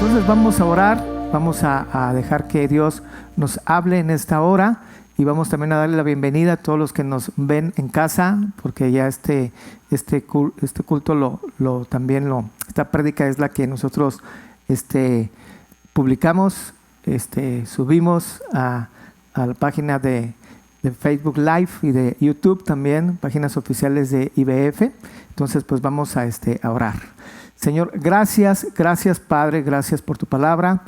Entonces vamos a orar, vamos a dejar que Dios nos hable en esta hora y vamos también a darle la bienvenida a todos los que nos ven en casa, porque ya este culto esta prédica es la que nosotros publicamos, subimos a la página de Facebook Live y de YouTube también, páginas oficiales de IBF. Entonces pues vamos a orar. Señor, gracias Padre, gracias por tu palabra.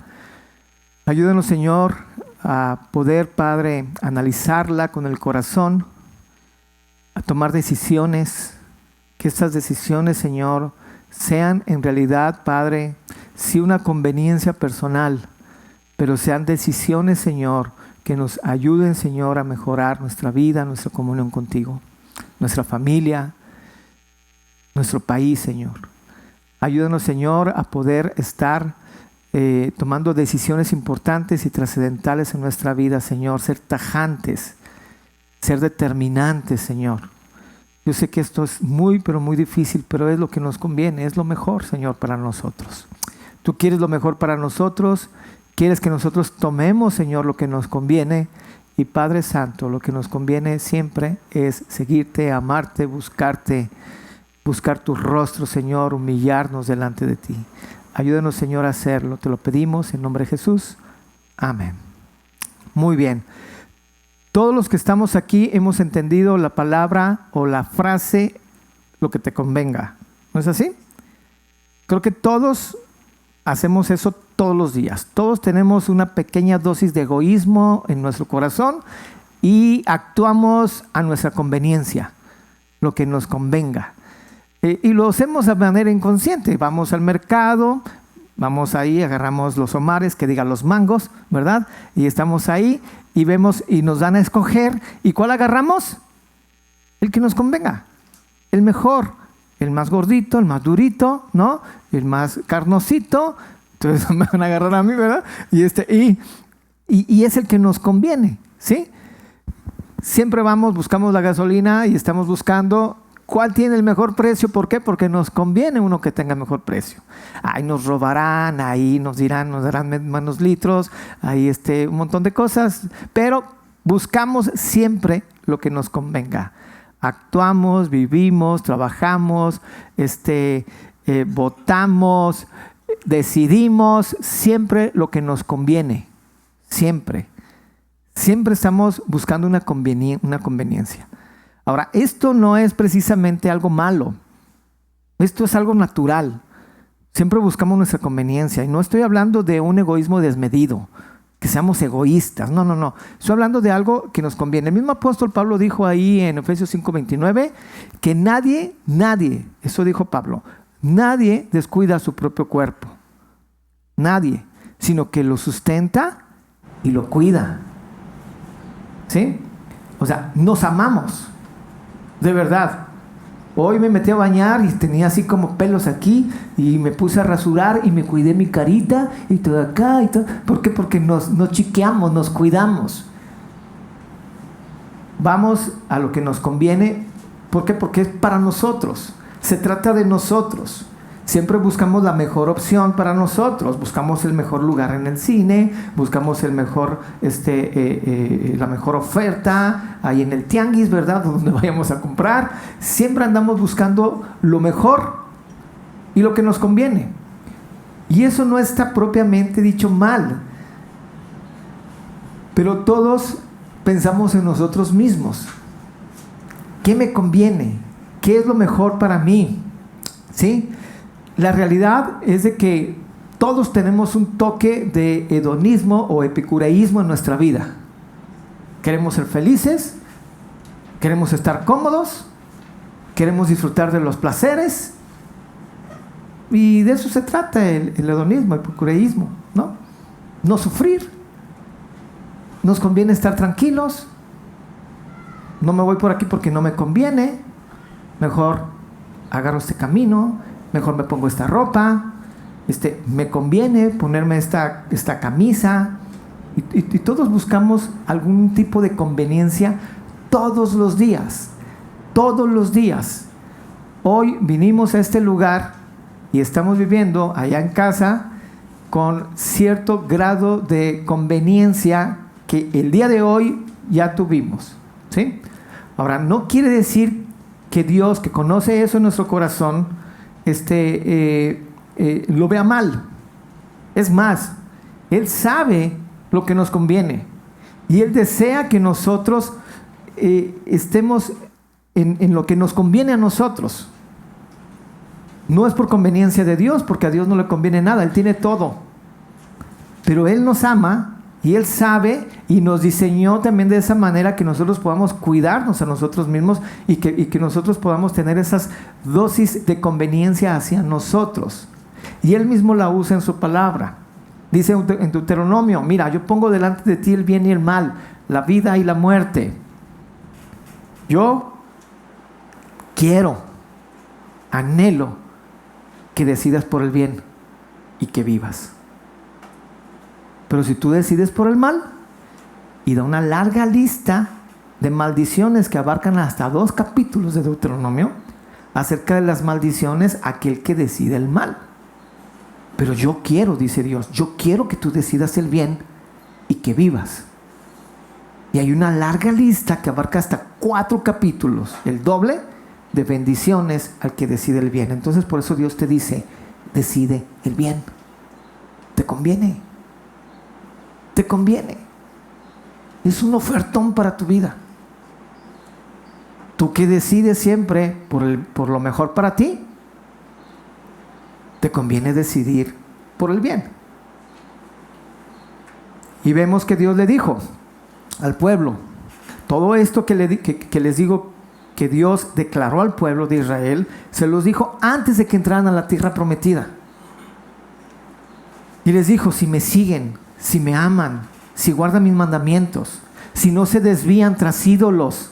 Ayúdanos, Señor, a poder, Padre, analizarla con el corazón, a tomar decisiones, que estas decisiones, Señor, sean en realidad, Padre, sí una conveniencia personal, pero sean decisiones, Señor, que nos ayuden, Señor, a mejorar nuestra vida, nuestra comunión contigo, nuestra familia, nuestro país, Señor. Ayúdanos, Señor, a poder estar tomando decisiones importantes y trascendentales en nuestra vida, Señor, ser tajantes, ser determinantes, Señor. Yo sé que esto es pero muy difícil, pero es lo que nos conviene, es lo mejor, Señor, para nosotros. Tú quieres lo mejor para nosotros, quieres que nosotros tomemos, Señor, lo que nos conviene. Y Padre Santo, lo que nos conviene siempre es seguirte, amarte, buscar tu rostro, Señor, humillarnos delante de ti. Ayúdanos, Señor, a hacerlo. Te lo pedimos en nombre de Jesús. Amén. Muy bien. Todos los que estamos aquí hemos entendido la palabra o la frase, lo que te convenga. ¿No es así? Creo que todos hacemos eso todos los días. Todos tenemos una pequeña dosis de egoísmo en nuestro corazón y actuamos a nuestra conveniencia, lo que nos convenga. Y lo hacemos de manera inconsciente. Vamos al mercado, vamos ahí, agarramos los omares, que digan los mangos, ¿verdad? Y estamos ahí y vemos y nos dan a escoger. ¿Y cuál agarramos? El que nos convenga, el mejor, el más gordito, el más durito, ¿no? El más carnosito. Entonces me van a agarrar a mí, ¿verdad? Y es el que nos conviene, ¿sí? Siempre buscamos la gasolina y estamos buscando ¿cuál tiene el mejor precio? ¿Por qué? Porque nos conviene uno que tenga mejor precio. Ahí nos robarán, ahí nos darán menos litros, ahí un montón de cosas, pero buscamos siempre lo que nos convenga. Actuamos, vivimos, trabajamos, votamos, decidimos siempre lo que nos conviene. Siempre estamos buscando una conveniencia. Ahora, esto no es precisamente algo malo. Esto es algo natural. Siempre buscamos nuestra conveniencia. Y no estoy hablando de un egoísmo desmedido, que seamos egoístas. No. Estoy hablando de algo que nos conviene. El mismo apóstol Pablo dijo ahí en Efesios 5:29 que nadie, eso dijo Pablo, nadie descuida su propio cuerpo. Nadie, sino que lo sustenta y lo cuida. ¿Sí? O sea, nos amamos. De verdad, hoy me metí a bañar y tenía así como pelos aquí y me puse a rasurar y me cuidé mi carita y todo acá y todo. ¿Por qué? Porque nos chiqueamos, nos cuidamos. Vamos a lo que nos conviene. ¿Por qué? Porque es para nosotros. Se trata de nosotros. Siempre buscamos la mejor opción para nosotros. Buscamos el mejor lugar en el cine, buscamos el mejor, la mejor oferta ahí en el tianguis, ¿verdad? Donde vayamos a comprar. Siempre andamos buscando lo mejor y lo que nos conviene. Y eso no está propiamente dicho mal. Pero todos pensamos en nosotros mismos. ¿Qué me conviene? ¿Qué es lo mejor para mí? ¿Sí? La realidad es de que todos tenemos un toque de hedonismo o epicureísmo en nuestra vida. Queremos ser felices, queremos estar cómodos, queremos disfrutar de los placeres, y de eso se trata el hedonismo, el epicureísmo, ¿no? No sufrir. Nos conviene estar tranquilos. No me voy por aquí porque no me conviene. Mejor agarro este camino. Mejor me pongo esta ropa, me conviene ponerme esta camisa. Y todos buscamos algún tipo de conveniencia todos los días. Hoy vinimos a este lugar y estamos viviendo allá en casa con cierto grado de conveniencia que el día de hoy ya tuvimos, ¿sí? Ahora, no quiere decir que Dios, que conoce eso en nuestro corazón, lo vea mal. Es más, Él sabe lo que nos conviene y Él desea que nosotros estemos en lo que nos conviene a nosotros. No es por conveniencia de Dios, porque a Dios no le conviene nada, Él tiene todo. Pero Él nos ama y Él sabe y nos diseñó también de esa manera que nosotros podamos cuidarnos a nosotros mismos y que nosotros podamos tener esas dosis de conveniencia hacia nosotros. Y Él mismo la usa en su palabra. Dice en Deuteronomio: mira, yo pongo delante de ti el bien y el mal, la vida y la muerte. Yo quiero, anhelo que decidas por el bien y que vivas. Pero si tú decides por el mal, y da una larga lista de maldiciones que abarcan hasta 2 capítulos de Deuteronomio acerca de las maldiciones a aquel que decide el mal. Pero yo quiero, dice Dios, yo quiero que tú decidas el bien y que vivas. Y hay una larga lista que abarca hasta 4 capítulos, el doble de bendiciones al que decide el bien. Entonces por eso Dios te dice: decide el bien. Te conviene. Te conviene. Es un ofertón para tu vida. Tú que decides siempre por lo mejor para ti, te conviene decidir por el bien. Y vemos que Dios le dijo al pueblo todo esto que les digo, que Dios declaró al pueblo de Israel, se los dijo antes de que entraran a la tierra prometida. Y les dijo: si me siguen, si me aman, si guardan mis mandamientos, si no se desvían tras ídolos,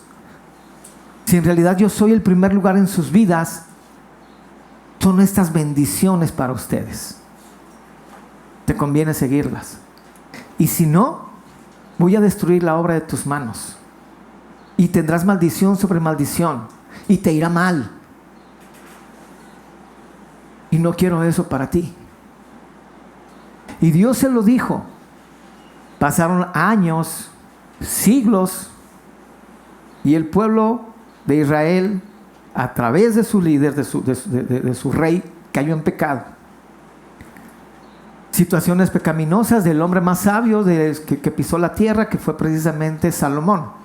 si en realidad yo soy el primer lugar en sus vidas, son estas bendiciones para ustedes. Te conviene seguirlas. Y si no, voy a destruir la obra de tus manos. Y tendrás maldición sobre maldición. Y te irá mal. Y no quiero eso para ti. Y Dios se lo dijo. Pasaron años, siglos, y el pueblo de Israel, a través de su líder, de su rey, cayó en pecado. Situaciones pecaminosas del hombre más sabio que pisó la tierra, que fue precisamente Salomón.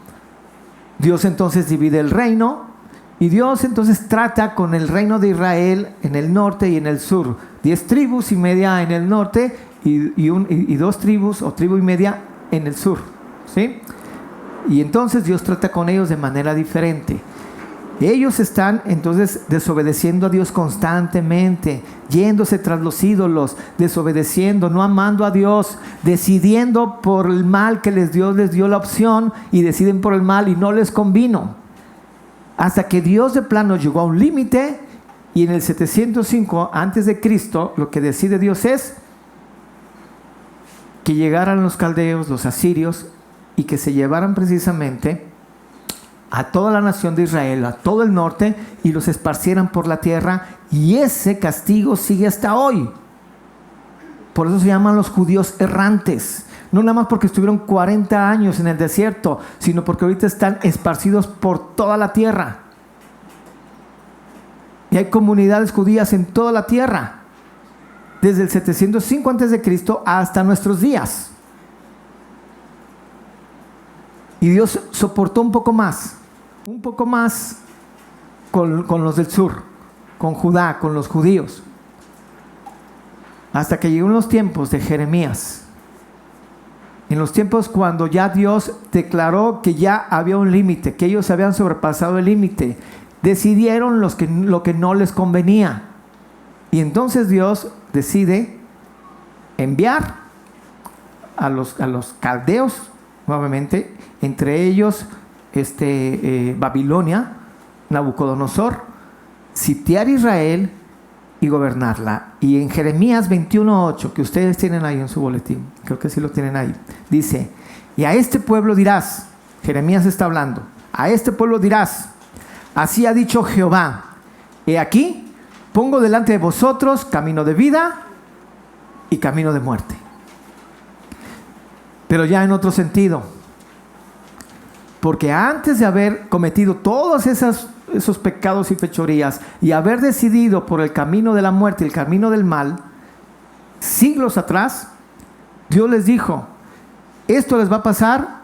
Dios entonces divide el reino, y Dios entonces trata con el reino de Israel en el norte y en el sur. 10 tribus y media en el norte y 2 tribus o tribu y media en el sur, ¿sí? Y entonces Dios trata con ellos de manera diferente. Ellos están entonces desobedeciendo a Dios constantemente, yéndose tras los ídolos, desobedeciendo, no amando a Dios, decidiendo por el mal que Dios les dio la opción, y deciden por el mal y no les convino. Hasta que Dios de plano llegó a un límite, y en el 705 antes de Cristo lo que decide Dios es que llegaran los caldeos, los asirios, y que se llevaran precisamente a toda la nación de Israel, a todo el norte, y los esparcieran por la tierra. Y ese castigo sigue hasta hoy. Por eso se llaman los judíos errantes. No nada más porque estuvieron 40 años en el desierto, sino porque ahorita están esparcidos por toda la tierra. Y hay comunidades judías en toda la tierra, desde el 705 a.C. hasta nuestros días. Y Dios soportó un poco más con los del sur, con Judá, con los judíos, hasta que llegó en los tiempos de Jeremías. En los tiempos cuando ya Dios declaró que ya había un límite, que ellos habían sobrepasado el límite, decidieron lo que no les convenía. Y entonces Dios decide enviar a los caldeos nuevamente, entre ellos Babilonia, Nabucodonosor, sitiar Israel y gobernarla. Y en Jeremías 21:8, que ustedes tienen ahí en su boletín, creo que sí lo tienen ahí, dice: y a este pueblo dirás, Jeremías está hablando, a este pueblo dirás: así ha dicho Jehová, he aquí, pongo delante de vosotros camino de vida y camino de muerte. Pero ya en otro sentido, porque antes de haber cometido todos esos pecados y fechorías y haber decidido por el camino de la muerte y el camino del mal, siglos atrás, Dios les dijo: esto les va a pasar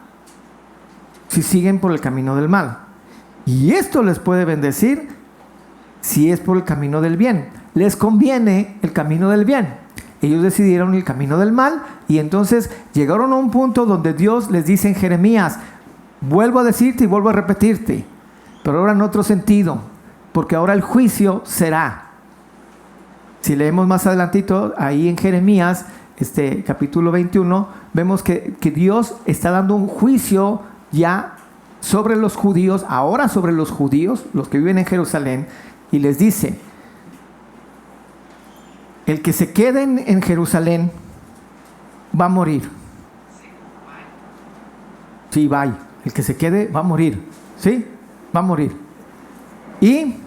si siguen por el camino del mal, y esto les puede bendecir si es por el camino del bien. Les conviene el camino del bien. Ellos decidieron el camino del mal, y entonces llegaron a un punto donde Dios les dice en Jeremías: vuelvo a decirte y vuelvo a repetirte, pero ahora en otro sentido, porque ahora el juicio será. Si leemos más adelantito, ahí en Jeremías, capítulo 21, vemos que Dios está dando un juicio ya sobre los judíos, ahora sobre los judíos, los que viven en Jerusalén, y les dice: el que se quede en Jerusalén va a morir. Sí, va. El que se quede va a morir. ¿Sí? Va a morir. Y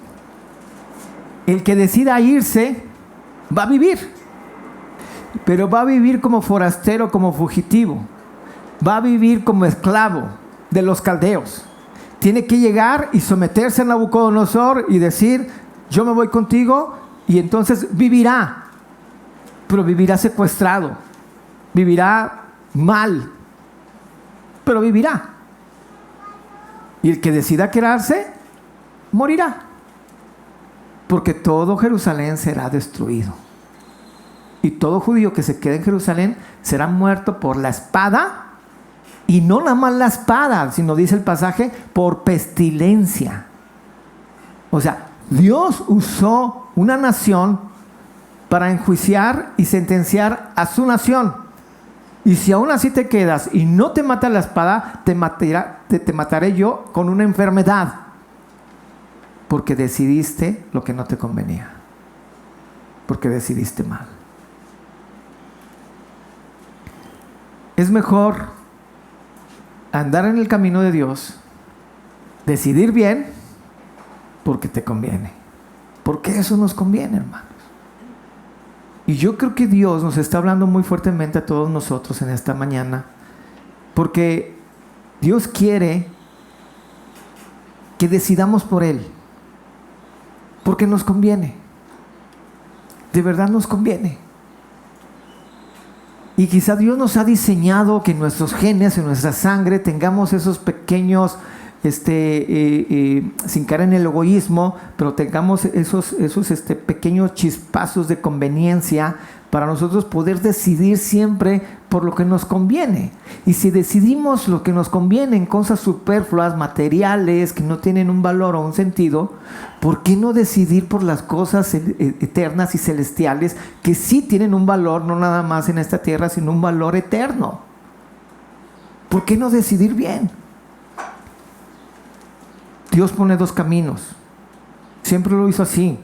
el que decida irse va a vivir. Pero va a vivir como forastero, como fugitivo. Va a vivir como esclavo de los caldeos. Tiene que llegar y someterse a Nabucodonosor y decir: yo me voy contigo, y entonces vivirá. Pero vivirá secuestrado, vivirá mal, pero vivirá. Y el que decida quedarse, morirá, porque todo Jerusalén será destruido. Y todo judío que se quede en Jerusalén será muerto por la espada, y no nada más la espada, sino, dice el pasaje, por pestilencia. O sea, Dios usó una nación para enjuiciar y sentenciar a su nación. Y si aún así te quedas y no te mata la espada, te mataré yo con una enfermedad, porque decidiste lo que no te convenía, porque decidiste mal. Es mejor andar en el camino de Dios, decidir bien, porque te conviene, porque eso nos conviene, hermano. Y yo creo que Dios nos está hablando muy fuertemente a todos nosotros en esta mañana, porque Dios quiere que decidamos por Él, porque nos conviene, de verdad nos conviene. Y quizá Dios nos ha diseñado que en nuestros genes, en nuestra sangre, tengamos esos pequeños, sin caer en el egoísmo, pero tengamos esos pequeños chispazos de conveniencia para nosotros poder decidir siempre por lo que nos conviene. Y si decidimos lo que nos conviene en cosas superfluas, materiales, que no tienen un valor o un sentido, ¿por qué no decidir por las cosas eternas y celestiales que sí tienen un valor, no nada más en esta tierra, sino un valor eterno? ¿Por qué no decidir bien? Dios pone dos caminos. Siempre lo hizo así.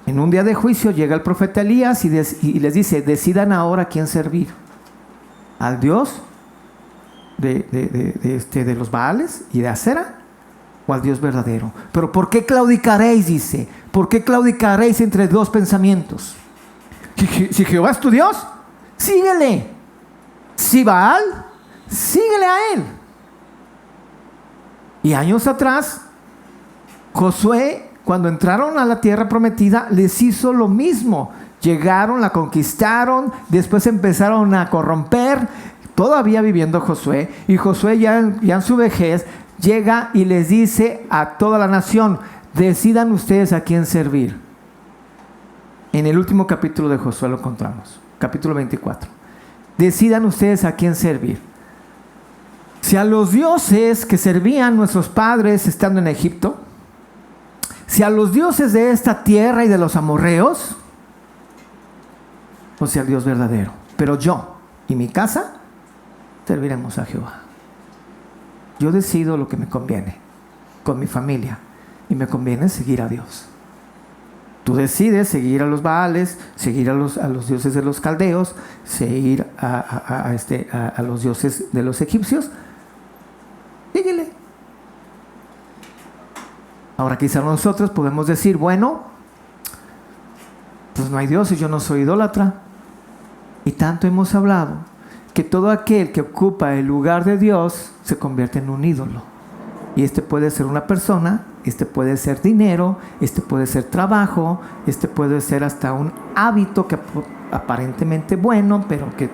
En un día de juicio llega el profeta Elías y les dice: decidan ahora a quién servir. ¿Al Dios de los Baales y de Acera, o al Dios verdadero? Pero ¿por qué claudicaréis? Dice. ¿Por qué claudicaréis entre dos pensamientos? Si Jehová es tu Dios, síguele. Si Baal, síguele a él. Y años atrás, Josué, cuando entraron a la tierra prometida, les hizo lo mismo. Llegaron, la conquistaron, después empezaron a corromper, todavía viviendo Josué. Y Josué ya en su vejez llega y les dice a toda la nación: decidan ustedes a quién servir. En el último capítulo de Josué lo encontramos, capítulo 24. Decidan ustedes a quién servir. Si a los dioses que servían nuestros padres estando en Egipto, si a los dioses de esta tierra y de los amorreos, o sea, al Dios verdadero. Pero yo y mi casa serviremos a Jehová. Yo decido lo que me conviene con mi familia, y me conviene seguir a Dios. Tú decides seguir a los Baales, seguir a los dioses de los caldeos, seguir a los dioses de los egipcios. Síguele. Ahora quizá nosotros podemos decir: bueno, pues no hay Dios y yo no soy idólatra, Y tanto hemos hablado que todo aquel que ocupa el lugar de Dios se convierte en un ídolo. Y este puede ser una persona, este puede ser dinero, este puede ser trabajo, este puede ser hasta un hábito que aparentemente bueno, pero que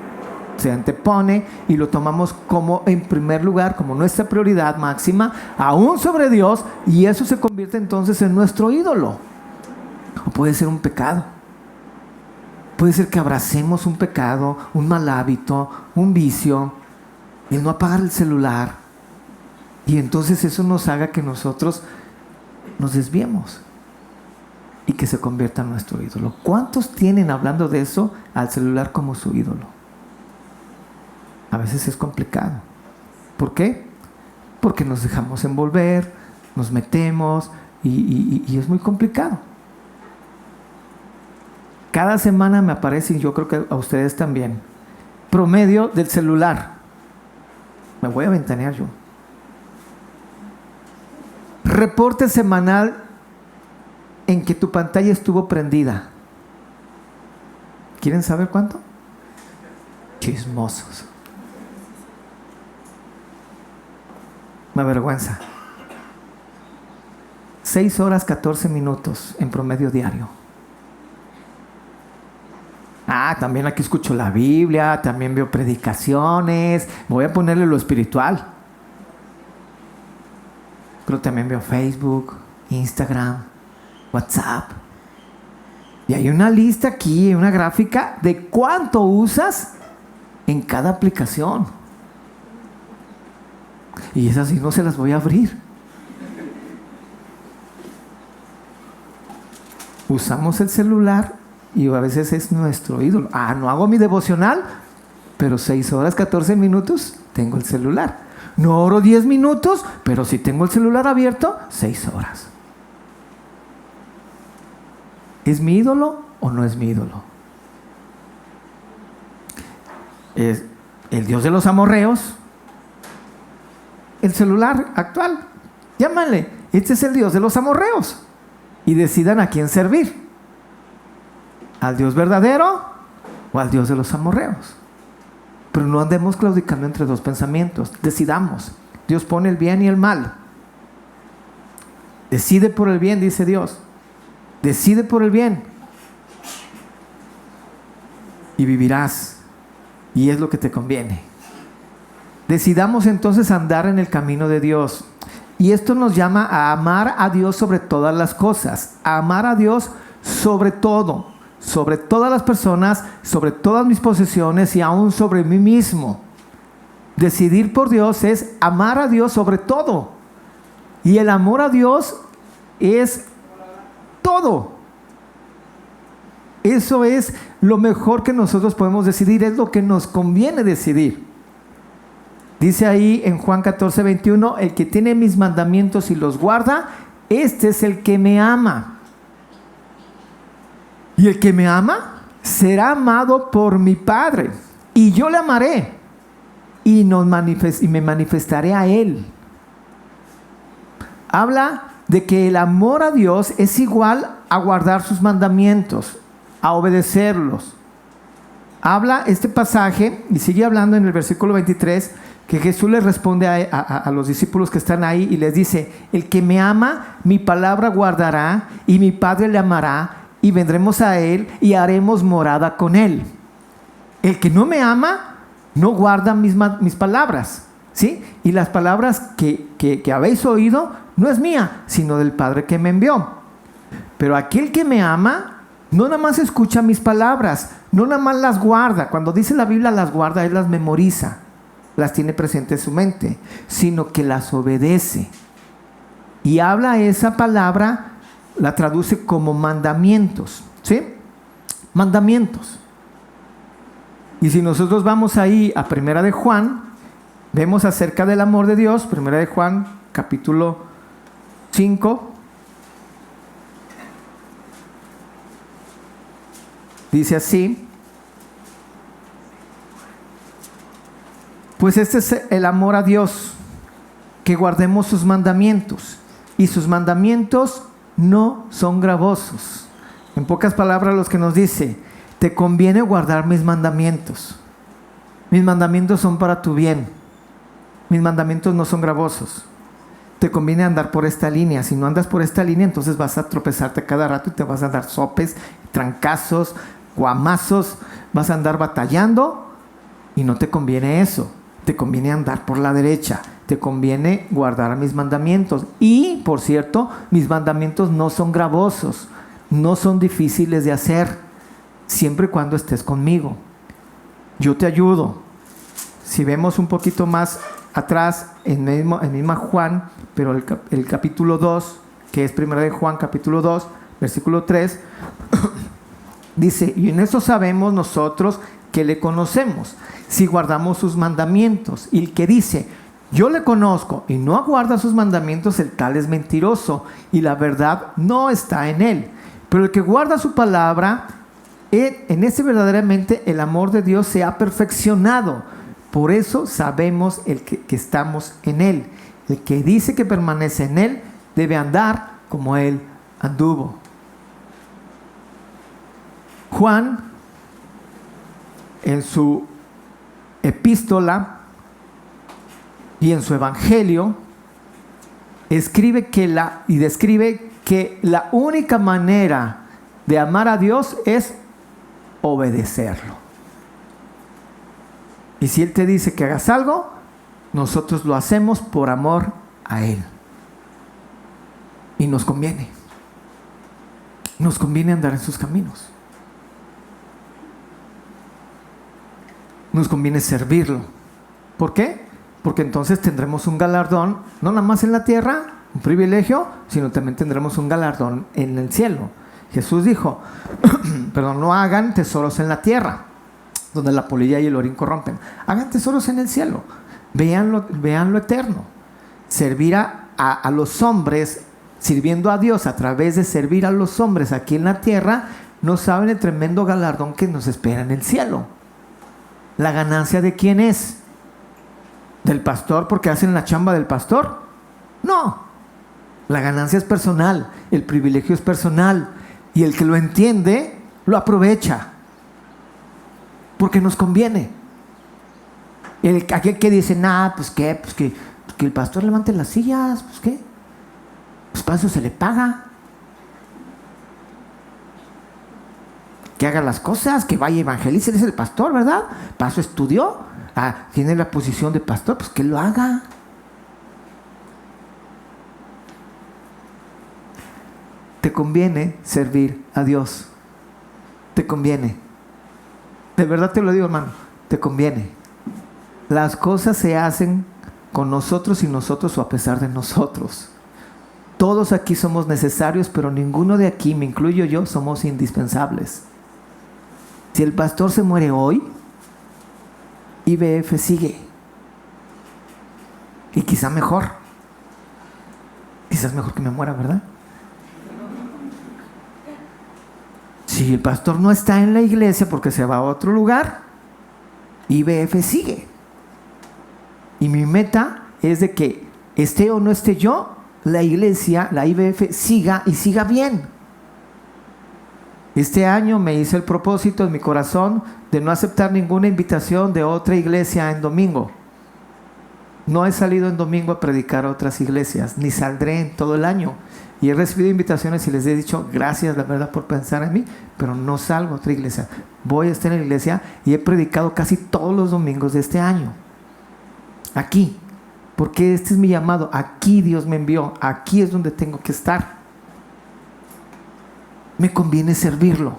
se antepone y lo tomamos como en primer lugar, como nuestra prioridad máxima, aún sobre Dios, y eso se convierte entonces en nuestro ídolo. O puede ser un pecado. Puede ser que abracemos un pecado, un mal hábito, un vicio, el no apagar el celular, y entonces eso nos haga que nosotros nos desviemos y que se convierta en nuestro ídolo. ¿Cuántos tienen, hablando de eso, al celular como su ídolo? A veces es complicado. ¿Por qué? Porque nos dejamos envolver, nos metemos y es muy complicado. Cada semana me aparece, y yo creo que a ustedes también, promedio del celular. Me voy a ventanear yo. Reporte semanal en que tu pantalla estuvo prendida. ¿Quieren saber cuánto? Chismosos. Me avergüenza. 6 horas 14 minutos en promedio diario. También aquí escucho la Biblia, también veo predicaciones, voy a ponerle lo espiritual. Pero también veo Facebook, Instagram, WhatsApp. Y hay una lista aquí, una gráfica de cuánto usas en cada aplicación. Y esas sí no se las voy a abrir. Usamos el celular y a veces es nuestro ídolo. No hago mi devocional, pero 6 horas 14 minutos tengo el celular. No oro 10 minutos, pero si tengo el celular abierto, 6 horas. ¿Es mi ídolo o no es mi ídolo? ¿Es el Dios de los amorreos? El celular actual, llámale, este es el Dios de los amorreos. Y decidan a quién servir. ¿Al Dios verdadero o al Dios de los amorreos? Pero no andemos claudicando entre dos pensamientos. Decidamos. Dios pone el bien y el mal. Decide por el bien, dice Dios. Decide por el bien y vivirás, y es lo que te conviene. Decidamos entonces andar en el camino de Dios, y esto nos llama a amar a Dios sobre todas las cosas, a amar a Dios sobre todo, sobre todas las personas, sobre todas mis posesiones y aún sobre mí mismo. Decidir por Dios es amar a Dios sobre todo, y el amor a Dios es todo. Eso es lo mejor que nosotros podemos decidir, es lo que nos conviene decidir. Dice ahí en Juan 14, 21, el que tiene mis mandamientos y los guarda, este es el que me ama. Y el que me ama será amado por mi Padre, y yo le amaré y me manifestaré a él. Habla de que el amor a Dios es igual a guardar sus mandamientos, a obedecerlos. Habla este pasaje y sigue hablando en el versículo 23, que Jesús les responde a los discípulos que están ahí y les dice: el que me ama, mi palabra guardará, y mi Padre le amará, y vendremos a él y haremos morada con él. El que no me ama no guarda mis palabras, ¿sí? Y las palabras que habéis oído no es mía, sino del Padre que me envió. Pero aquel que me ama no nada más escucha mis palabras, no nada más las guarda. Cuando dice la Biblia las guarda, él las memoriza, las tiene presente en su mente, sino que las obedece. Y habla esa palabra, la traduce como mandamientos, ¿sí? Mandamientos. Y si nosotros vamos ahí a Primera de Juan, vemos acerca del amor de Dios. Primera de Juan, capítulo 5. Dice así: pues este es el amor a Dios, que guardemos sus mandamientos, y sus mandamientos no son gravosos. En pocas palabras, los que nos dice: te conviene guardar mis mandamientos. Mis mandamientos son para tu bien. Mis mandamientos no son gravosos. Te conviene andar por esta línea. Si no andas por esta línea, entonces vas a tropezarte cada rato y te vas a dar sopes, trancazos, guamazos. Vas a andar batallando y no te conviene eso. Te conviene andar por la derecha. Te conviene guardar mis mandamientos. Y, por cierto, mis mandamientos no son gravosos. No son difíciles de hacer. Siempre y cuando estés conmigo. Yo te ayudo. Si vemos un poquito más atrás, en misma Juan, pero el capítulo 2, que es 1 de Juan, capítulo 2, versículo 3, dice, y en eso sabemos nosotros que le conocemos, si guardamos sus mandamientos. Y el que dice, yo le conozco y no aguarda sus mandamientos, el tal es mentiroso y la verdad no está en él. Pero el que guarda su palabra, en ese verdaderamente el amor de Dios se ha perfeccionado. Por eso sabemos que estamos en él. El que dice que permanece en él debe andar como él anduvo. Juan, en su epístola y en su evangelio, describe que la única manera de amar a Dios es obedecerlo. Y si Él te dice que hagas algo, nosotros lo hacemos por amor a Él. Y nos conviene. Nos conviene andar en sus caminos. Nos conviene servirlo. ¿Por qué? Porque entonces tendremos un galardón, no nada más en la tierra, un privilegio, sino también tendremos un galardón en el cielo. Jesús dijo, no hagan tesoros en la tierra, donde la polilla y el orín corrompen. Hagan tesoros en el cielo. Vean lo eterno. Servir a los hombres, sirviendo a Dios a través de servir a los hombres aquí en la tierra, no saben el tremendo galardón que nos espera en el cielo. ¿La ganancia de quién es? ¿Del pastor porque hacen la chamba del pastor? No. La ganancia es personal, el privilegio es personal, y el que lo entiende lo aprovecha porque nos conviene. Aquel que dice, pues que el pastor levante las sillas, pues qué, pues para eso se le paga, que haga las cosas, que vaya a evangelizar, es el pastor, ¿verdad? Para eso estudió, tiene la posición de pastor, pues que lo haga. Te conviene servir a Dios. Te conviene. De verdad te lo digo, hermano. Te conviene. Las cosas se hacen con nosotros y nosotros o a pesar de nosotros. Todos aquí somos necesarios, pero ninguno de aquí, me incluyo yo, somos indispensables. Si el pastor se muere hoy, IBF sigue. Y quizás mejor. Quizás mejor que me muera, ¿verdad? Si el pastor no está en la iglesia porque se va a otro lugar, IBF sigue. Y mi meta es de que esté o no esté yo, la iglesia, la IBF siga y siga bien. Este año me hice el propósito en mi corazón de no aceptar ninguna invitación de otra iglesia en domingo. No he salido en domingo a predicar a otras iglesias, ni saldré en todo el año. Y he recibido invitaciones y les he dicho, gracias, la verdad, por pensar en mí, pero no salgo a otra iglesia. Voy a estar en la iglesia y he predicado casi todos los domingos de este año. Aquí, porque este es mi llamado. Aquí Dios me envió. Aquí es donde tengo que estar. Me conviene servirlo.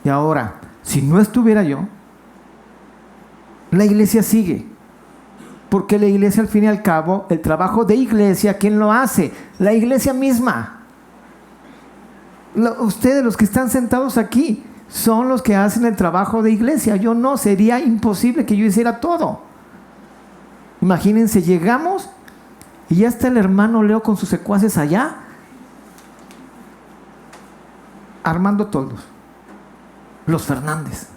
Y ahora, si no estuviera yo, la iglesia sigue. Porque la iglesia, al fin y al cabo, el trabajo de iglesia, ¿quién lo hace? La iglesia misma. Ustedes, los que están sentados aquí, son los que hacen el trabajo de iglesia. Yo no, sería imposible que yo hiciera todo. Imagínense, llegamos y ya está el hermano Leo con sus secuaces allá, armando toldos. Los Fernández,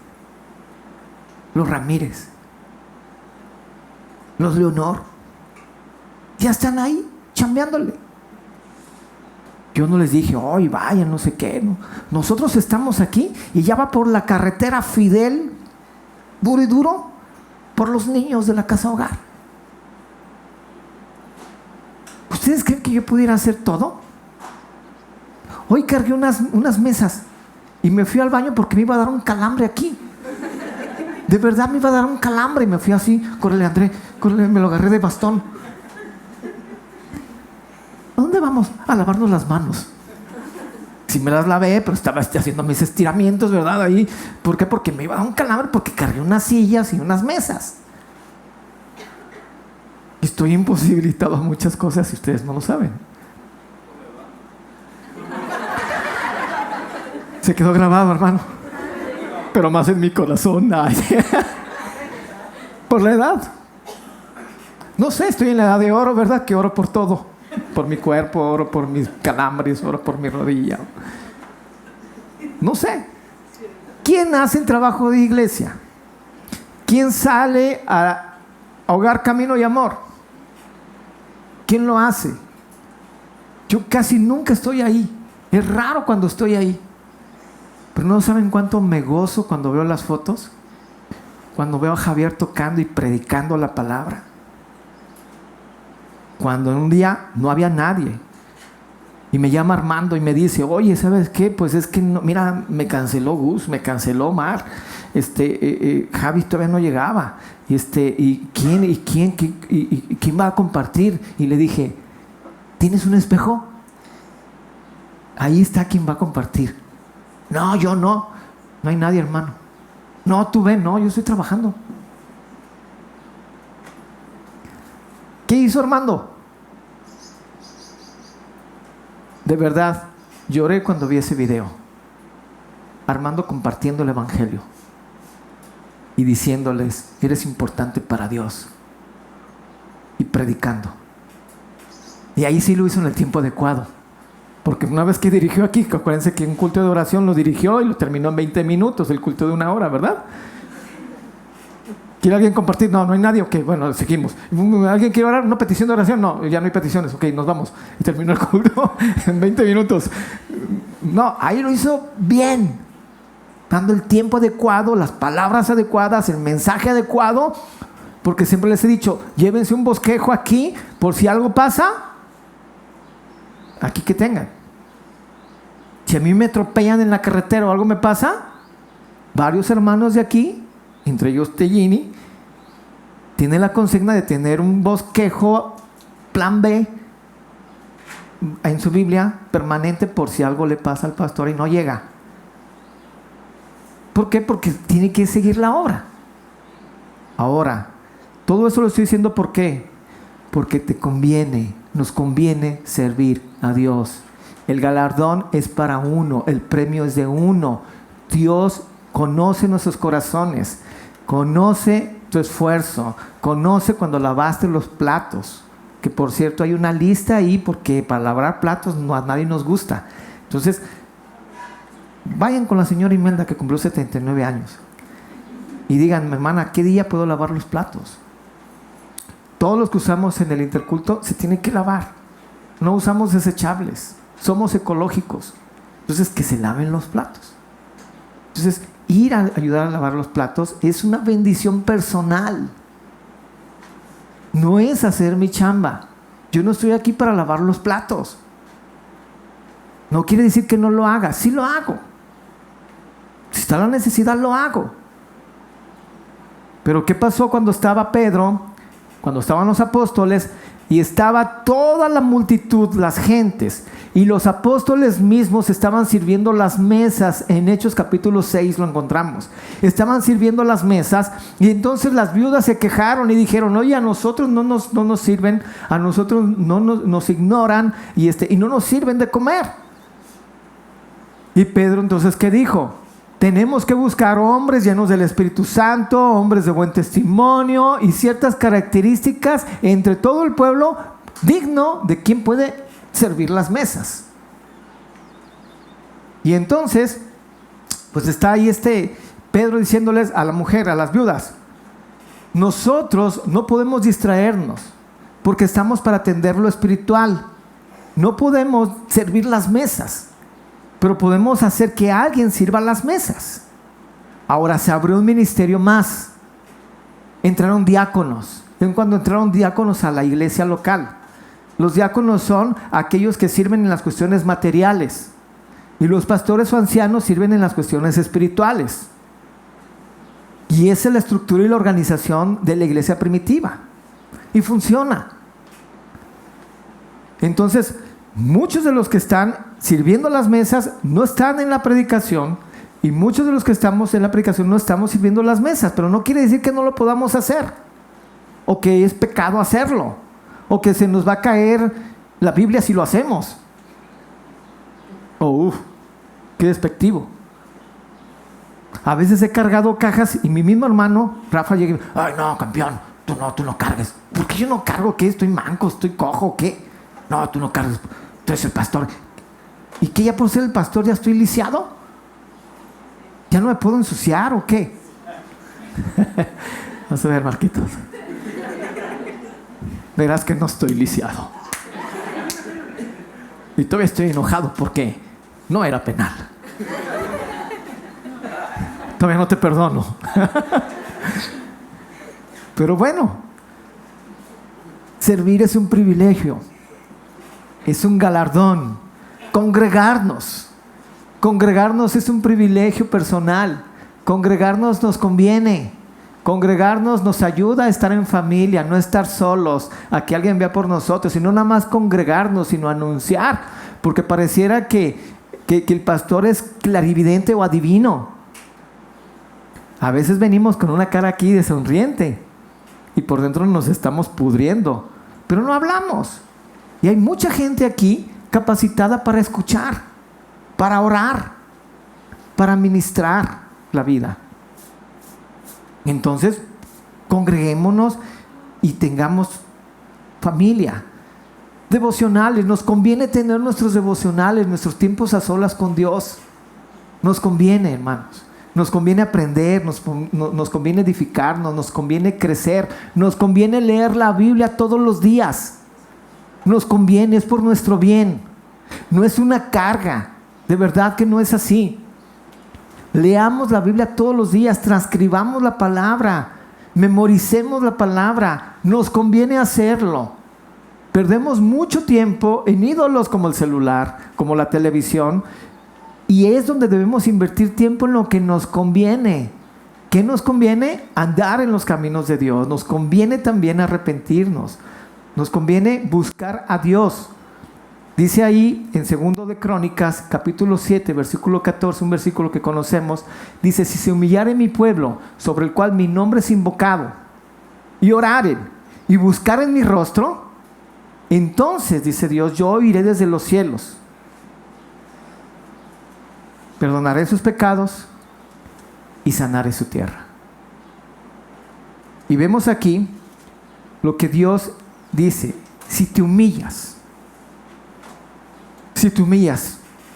los Ramírez, los Leonor, ya están ahí chambeándole. Yo no les dije, hoy vayan, no sé qué, ¿no? Nosotros estamos aquí y ya va por la carretera Fidel, duro y duro, por los niños de la casa hogar. ¿Ustedes creen que yo pudiera hacer todo? Hoy cargué unas mesas y me fui al baño porque me iba a dar un calambre aquí. De verdad me iba a dar un calambre y me fui así, córrele André, córrele, me lo agarré de bastón. ¿A dónde vamos? A lavarnos las manos. Sí me las lavé, pero estaba haciendo mis estiramientos, ¿verdad? Ahí. ¿Por qué? Porque me iba a dar un calambre, porque cargué unas sillas y unas mesas. Estoy imposibilitado a muchas cosas y ustedes no lo saben. Se quedó grabado, hermano. Pero más en mi corazón. Ay. Por la edad. No sé, estoy en la edad de oro, ¿verdad? Que oro por todo. Por mi cuerpo, oro por mis calambres, oro por mi rodilla. No sé. ¿Quién hace el trabajo de iglesia? ¿Quién sale a Hogar, Camino y Amor? ¿Quién lo hace? Yo casi nunca estoy ahí. Es raro cuando estoy ahí. Pero no saben cuánto me gozo cuando veo las fotos. Cuando veo a Javier tocando y predicando la palabra. Cuando en un día no había nadie y me llama Armando y me dice, oye, ¿sabes qué? Pues es que no, mira, me canceló Gus, me canceló Mar, Javi todavía no llegaba, y quién va a compartir. Y le dije, ¿tienes un espejo? Ahí está quien va a compartir. No, yo no hay nadie, hermano. No, tú ven, no, yo estoy trabajando. ¿Qué hizo Armando? De verdad, lloré cuando vi ese video. Armando compartiendo el evangelio y diciéndoles, eres importante para Dios, y predicando. Y ahí sí lo hizo en el tiempo adecuado, porque una vez que dirigió aquí, acuérdense que un culto de oración lo dirigió y lo terminó en 20 minutos, el culto de 1 hora, ¿verdad? ¿Quiere alguien compartir? No hay nadie. Ok, bueno, seguimos. ¿Alguien quiere orar? No, petición de oración. No, ya no hay peticiones. Ok, nos vamos. Y terminó el culto en 20 minutos. No, ahí lo hizo bien. Dando el tiempo adecuado, las palabras adecuadas, el mensaje adecuado. Porque siempre les he dicho, llévense un bosquejo aquí por si algo pasa. Aquí que tengan. Si a mí me atropellan en la carretera o algo me pasa, varios hermanos de aquí, entre ellos Tellini, tiene la consigna de tener un bosquejo plan B en su Biblia permanente por si algo le pasa al pastor y no llega. ¿Por qué? Porque tiene que seguir la obra. Ahora, todo eso lo estoy diciendo ¿por qué? Porque nos conviene servir a Dios. El galardón es para uno, el premio es de uno. Dios conoce nuestros corazones, conoce tu esfuerzo, conoce cuando lavaste los platos, que por cierto hay una lista ahí porque para lavar platos a nadie nos gusta. Entonces, vayan con la señora Imelda que cumplió 79 años y digan, hermana, ¿qué día puedo lavar los platos? Todos los que usamos en el interculto se tienen que lavar, no usamos desechables, somos ecológicos, entonces que se laven los platos. Entonces, ir a ayudar a lavar los platos es una bendición personal. No es hacer mi chamba. Yo no estoy aquí para lavar los platos. No quiere decir que no lo haga. Sí lo hago. Si está la necesidad, lo hago. Pero ¿qué pasó cuando estaba Pedro? Cuando estaban los apóstoles y estaba toda la multitud, las gentes, y los apóstoles mismos estaban sirviendo las mesas. En Hechos capítulo 6 lo encontramos. Estaban sirviendo las mesas y entonces las viudas se quejaron y dijeron, oye, a nosotros no nos sirven, a nosotros nos ignoran y no nos sirven de comer. Y Pedro entonces, ¿qué dijo? Tenemos que buscar hombres llenos del Espíritu Santo, hombres de buen testimonio y ciertas características entre todo el pueblo digno de quien puede servir las mesas. Y entonces, pues está ahí Pedro diciéndoles a la mujer, a las viudas, nosotros no podemos distraernos porque estamos para atender lo espiritual. no podemos servir las mesas, pero podemos hacer que alguien sirva las mesas. Ahora se abrió un ministerio más. Entraron diáconos. ¿Ven cuando entraron diáconos a la iglesia local? Los diáconos son aquellos que sirven en las cuestiones materiales, y los pastores o ancianos sirven en las cuestiones espirituales. Y esa es la estructura y la organización de la iglesia primitiva. Y funciona. Entonces, muchos de los que están sirviendo las mesas no están en la predicación, y muchos de los que estamos en la predicación no estamos sirviendo las mesas. Pero no quiere decir que no lo podamos hacer, o que es pecado hacerlo, o que se nos va a caer la Biblia si lo hacemos. Qué despectivo. A veces he cargado cajas y mi mismo hermano Rafa llega y dice: ay, no, campeón, tú no cargues. ¿Por qué yo no cargo? ¿Qué? ¿Estoy manco? ¿Estoy cojo? ¿Qué? No, tú no cargues, tú eres el pastor. ¿Y qué? ¿Ya por ser el pastor ya estoy lisiado? ¿Ya no me puedo ensuciar o qué? Vas a ver, Marquitos, verás que no estoy lisiado. Y todavía estoy enojado porque no era penal. Todavía no te perdono. Pero bueno, servir es un privilegio, es un galardón. Congregarnos es un privilegio personal. Congregarnos nos conviene. Congregarnos nos ayuda a estar en familia, no estar solos, a que alguien vea por nosotros, y no nada más congregarnos, sino anunciar, porque pareciera que el pastor es clarividente o adivino. A veces venimos con una cara aquí de sonriente y por dentro nos estamos pudriendo, pero no hablamos. Y hay mucha gente aquí capacitada para escuchar, para orar, para ministrar la vida. Entonces, congreguémonos y tengamos familia. Devocionales, nos conviene tener nuestros devocionales, nuestros tiempos a solas con Dios. Nos conviene, hermanos. Nos conviene aprender, nos conviene edificarnos, nos conviene crecer, nos conviene leer la Biblia todos los días. Nos conviene, es por nuestro bien. No es una carga, de verdad que no es así. Leamos la Biblia todos los días, transcribamos la palabra, memoricemos la palabra, nos conviene hacerlo. Perdemos mucho tiempo en ídolos como el celular, como la televisión, y es donde debemos invertir tiempo en lo que nos conviene. ¿Qué nos conviene? Andar en los caminos de Dios. Nos conviene también arrepentirnos. Nos conviene buscar a Dios. Dice ahí en 2 de Crónicas, capítulo 7, versículo 14, un versículo que conocemos. Dice: si se humillare mi pueblo, sobre el cual mi nombre es invocado, y oraren, y buscaren mi rostro, entonces, dice Dios, yo oiré desde los cielos, perdonaré sus pecados y sanaré su tierra. Y vemos aquí lo que Dios dice: si te humillas,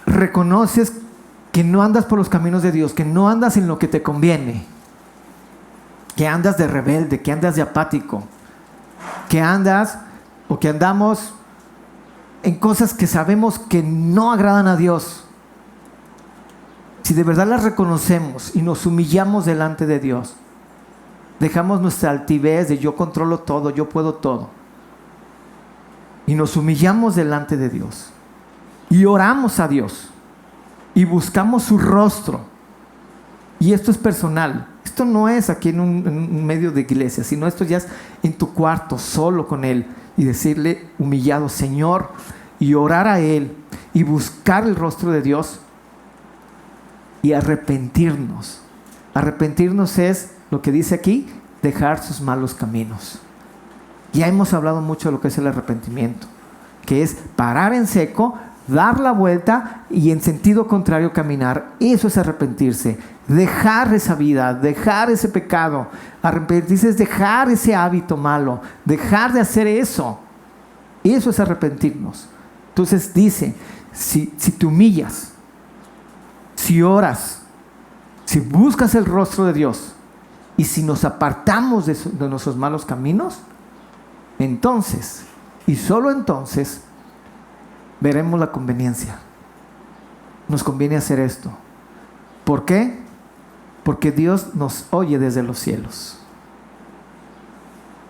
reconoces que no andas por los caminos de Dios, que no andas en lo que te conviene, que andas de rebelde, que andas de apático, que andas o que andamos en cosas que sabemos que no agradan a Dios. Si de verdad las reconocemos y nos humillamos delante de Dios, dejamos nuestra altivez de yo controlo todo, yo puedo todo, y nos humillamos delante de Dios y oramos a Dios y buscamos su rostro. Y esto es personal, esto no es aquí en un medio de iglesia, sino esto ya es en tu cuarto, solo con Él, y decirle humillado: Señor, y orar a Él y buscar el rostro de Dios y arrepentirnos. Arrepentirnos es lo que dice aquí: dejar sus malos caminos. Ya hemos hablado mucho de lo que es el arrepentimiento, que es parar en seco, dar la vuelta y en sentido contrario caminar. Eso es arrepentirse, dejar esa vida, dejar ese pecado. Arrepentirse es dejar ese hábito malo, dejar de hacer eso. Eso es arrepentirnos. Entonces dice: si te humillas, si oras, si buscas el rostro de Dios, y si nos apartamos de nuestros malos caminos, entonces, y solo entonces, veremos la conveniencia. Nos conviene hacer esto. ¿Por qué? Porque Dios nos oye desde los cielos.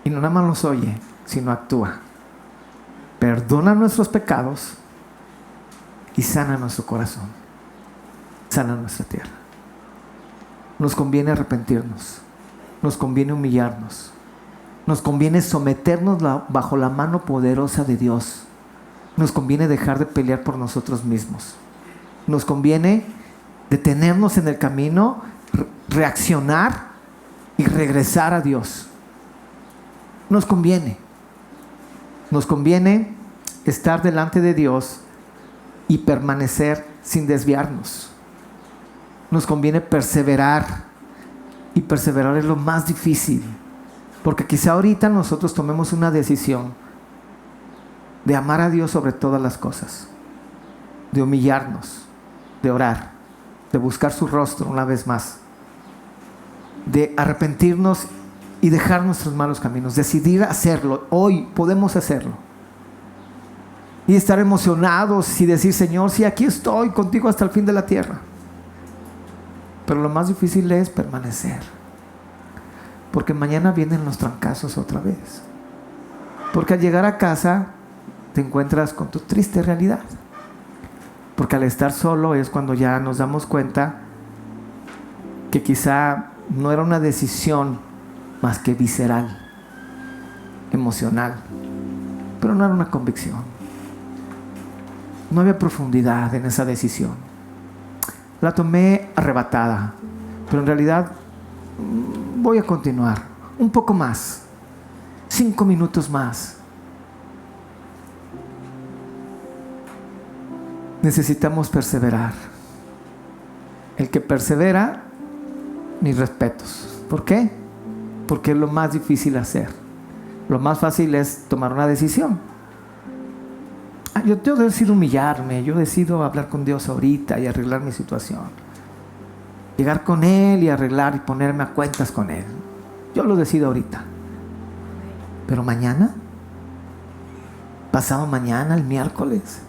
Y no nada más nos oye, sino actúa. Perdona nuestros pecados y sana nuestro corazón. Sana nuestra tierra. Nos conviene arrepentirnos. Nos conviene humillarnos. Nos conviene someternos bajo la mano poderosa de Dios. Nos conviene dejar de pelear por nosotros mismos. Nos conviene detenernos en el camino, reaccionar y regresar a Dios. Nos conviene estar delante de Dios y permanecer sin desviarnos. Nos conviene perseverar, y perseverar es lo más difícil, porque quizá ahorita nosotros tomemos una decisión de amar a Dios sobre todas las cosas, de humillarnos, de orar, de buscar su rostro una vez más, de arrepentirnos y dejar nuestros malos caminos, decidir hacerlo. Hoy podemos hacerlo y estar emocionados y decir: Señor, sí, aquí estoy contigo hasta el fin de la tierra. Pero lo más difícil es permanecer, porque mañana vienen los trancazos otra vez, porque al llegar a casa te encuentras con tu triste realidad, porque al estar solo es cuando ya nos damos cuenta que quizá no era una decisión más que visceral, emocional, pero no era una convicción. No había profundidad en esa decisión. La tomé arrebatada, pero en realidad voy a continuar un poco más, 5 minutos más. Necesitamos perseverar. El que persevera, mis respetos. ¿Por qué? Porque es lo más difícil hacer. Lo más fácil es tomar una decisión. Yo decido humillarme, yo decido hablar con Dios ahorita y arreglar mi situación. Llegar con Él y arreglar y ponerme a cuentas con Él. Yo lo decido ahorita. Pero mañana, pasado mañana, el miércoles,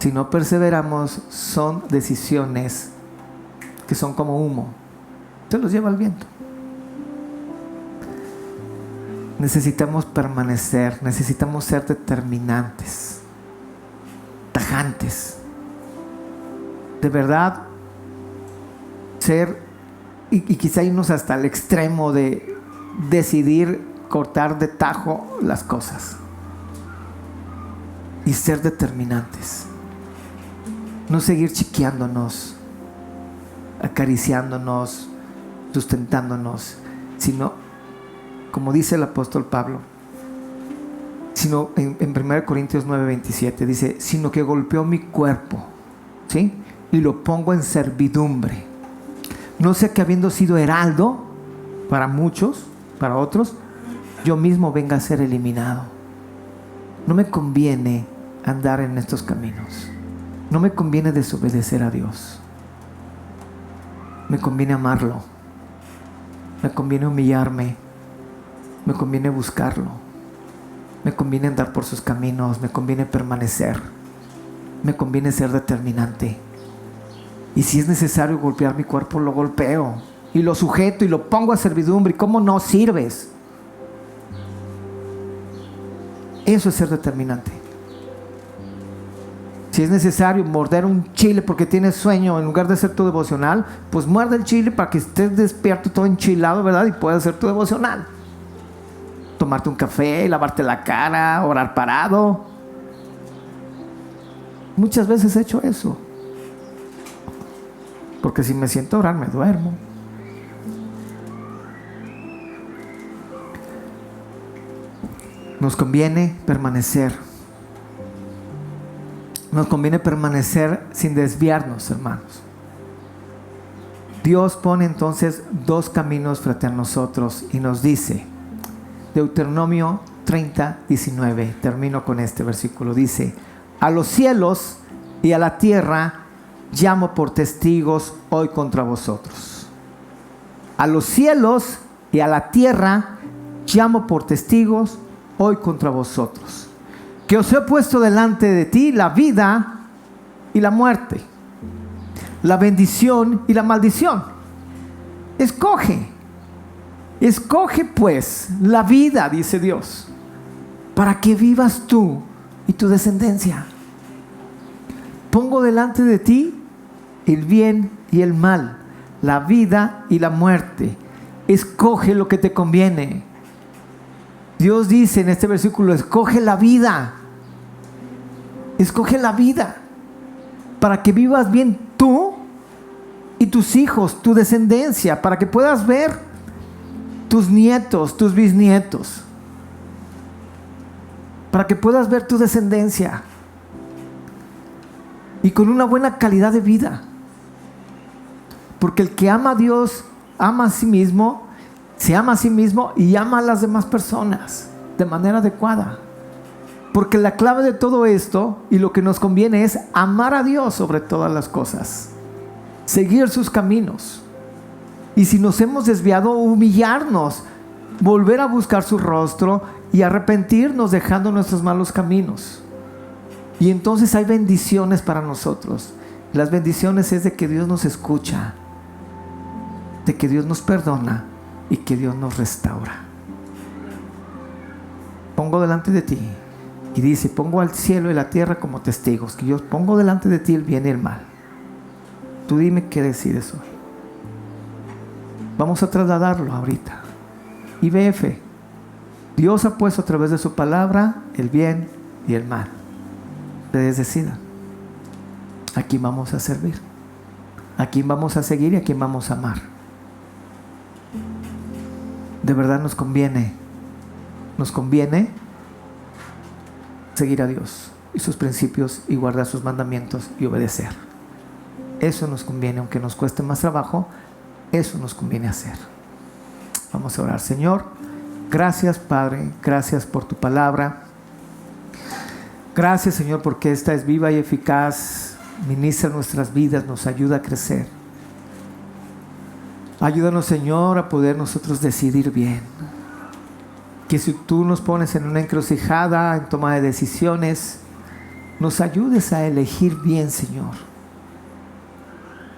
si no perseveramos, son decisiones que son como humo. Se los lleva el viento. Necesitamos permanecer, necesitamos ser determinantes, tajantes. De verdad, ser y quizá irnos hasta el extremo de decidir cortar de tajo las cosas y ser determinantes. No seguir chiqueándonos, acariciándonos, sustentándonos, sino, como dice el apóstol Pablo, sino en 1 Corintios 9:27 dice: sino que golpeó mi cuerpo, ¿sí? Y lo pongo en servidumbre. No sea que habiendo sido heraldo para muchos, para otros, yo mismo venga a ser eliminado. No me conviene andar en estos caminos. No me conviene desobedecer a Dios. Me conviene amarlo. Me conviene humillarme. Me conviene buscarlo. Me conviene andar por sus caminos. Me conviene permanecer. Me conviene ser determinante. Y si es necesario golpear mi cuerpo, lo golpeo. Y lo sujeto y lo pongo a servidumbre. ¿Y cómo no sirves? Eso es ser determinante. Si es necesario morder un chile porque tienes sueño, en lugar de hacer tu devocional, pues muerde el chile para que estés despierto, todo enchilado, ¿verdad? Y puedas hacer tu devocional. Tomarte un café, lavarte la cara, orar parado. Muchas veces he hecho eso, porque si me siento a orar me duermo. Nos conviene permanecer. Nos conviene permanecer sin desviarnos, hermanos. Dios pone entonces 2 caminos frente a nosotros y nos dice, Deuteronomio 30:19, termino con este versículo, dice: a los cielos y a la tierra llamo por testigos hoy contra vosotros. A los cielos y a la tierra llamo por testigos hoy contra vosotros. que os he puesto delante de ti la vida y la muerte, la bendición y la maldición. Escoge pues la vida, dice Dios, para que vivas tú y tu descendencia. Pongo delante de ti el bien y el mal, la vida y la muerte. Escoge lo que te conviene. Dios dice en este versículo: escoge la vida. Escoge la vida para que vivas bien tú y tus hijos, tu descendencia, para que puedas ver tus nietos, tus bisnietos, para que puedas ver tu descendencia y con una buena calidad de vida. Porque el que ama a Dios ama a sí mismo, se ama a sí mismo y ama a las demás personas de manera adecuada. Porque la clave de todo esto y lo que nos conviene es amar a Dios sobre todas las cosas, seguir sus caminos, y si nos hemos desviado, humillarnos, volver a buscar su rostro y arrepentirnos dejando nuestros malos caminos. Y entonces hay bendiciones para nosotros. Las bendiciones es de que Dios nos escucha, de que Dios nos perdona y que Dios nos restaura. Pongo delante de ti, y dice: pongo al cielo y la tierra como testigos, que yo pongo delante de ti el bien y el mal. Tú dime qué decides hoy. Vamos a trasladarlo ahorita. IBF, Dios ha puesto a través de su palabra el bien y el mal. Ustedes decidan a quién vamos a servir, a quién vamos a seguir y a quién vamos a amar. De verdad nos conviene seguir a Dios y sus principios y guardar sus mandamientos y obedecer. Eso nos conviene, aunque nos cueste más trabajo. Eso nos conviene hacer. Vamos a orar. Señor, gracias, Padre, gracias por tu palabra. Gracias, Señor, porque esta es viva y eficaz, ministra nuestras vidas, nos ayuda a crecer. Ayúdanos, Señor, a poder nosotros decidir bien. Que si tú nos pones en una encrucijada, en toma de decisiones, nos ayudes a elegir bien, Señor.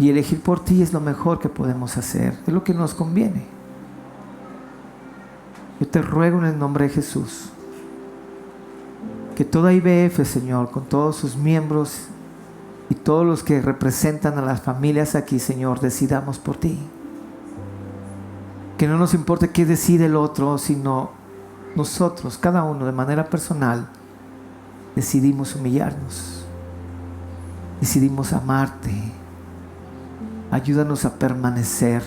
Y elegir por ti es lo mejor que podemos hacer, es lo que nos conviene. Yo te ruego en el nombre de Jesús que toda IBF, Señor, con todos sus miembros y todos los que representan a las familias aquí, Señor, decidamos por ti. Que no nos importe qué decide el otro, sino nosotros, cada uno de manera personal, decidimos humillarnos, decidimos amarte. Ayúdanos a permanecer,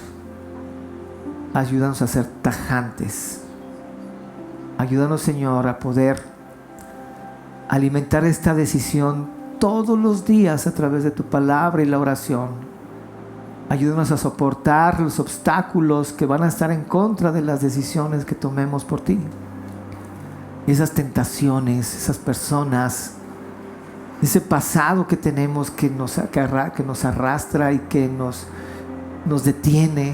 ayúdanos a ser tajantes, ayúdanos, Señor, a poder alimentar esta decisión todos los días a través de tu palabra y la oración. Ayúdanos a soportar los obstáculos que van a estar en contra de las decisiones que tomemos por ti. Esas tentaciones, esas personas, ese pasado que tenemos que nos arrastra y que nos detiene.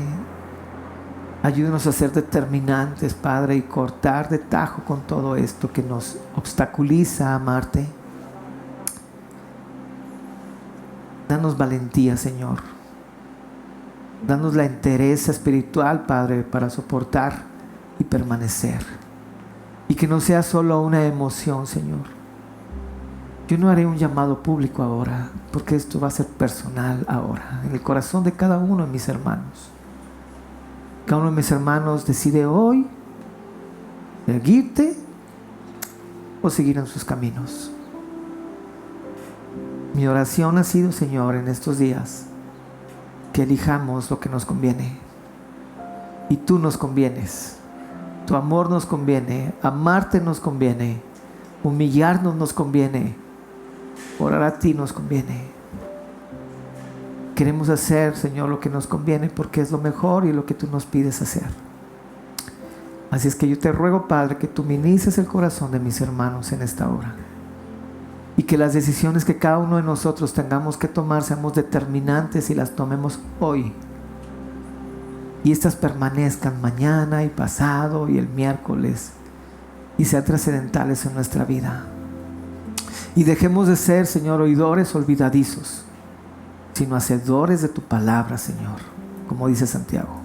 Ayúdanos a ser determinantes, Padre, y cortar de tajo con todo esto que nos obstaculiza a amarte. Danos valentía, Señor. Danos la entereza espiritual, Padre, para soportar y permanecer. Y que no sea solo una emoción, Señor. Yo no haré un llamado público ahora, porque esto va a ser personal ahora, en el corazón de cada uno de mis hermanos. Cada uno de mis hermanos decide hoy seguirte o seguir en sus caminos. Mi oración ha sido, Señor, en estos días, que elijamos lo que nos conviene. Y tú nos convienes. Tu amor nos conviene. Amarte nos conviene. Humillarnos nos conviene. Orar a ti nos conviene. Queremos hacer, Señor, lo que nos conviene porque es lo mejor y lo que tú nos pides hacer. Así es que yo te ruego, Padre, que tú ministres el corazón de mis hermanos en esta hora. Y que las decisiones que cada uno de nosotros tengamos que tomar seamos determinantes y las tomemos hoy. Y estas permanezcan mañana y pasado y el miércoles y sean trascendentales en nuestra vida. Y dejemos de ser, Señor, oidores olvidadizos, sino hacedores de tu palabra, Señor, como dice Santiago.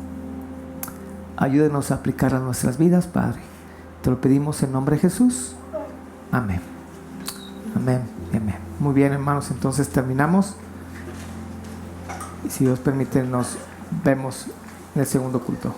Ayúdenos a aplicarla a nuestras vidas, Padre. Te lo pedimos en nombre de Jesús. Amén. Amén. Amén. Muy bien, hermanos, entonces terminamos. Y si Dios permite, nos vemos en el segundo culto.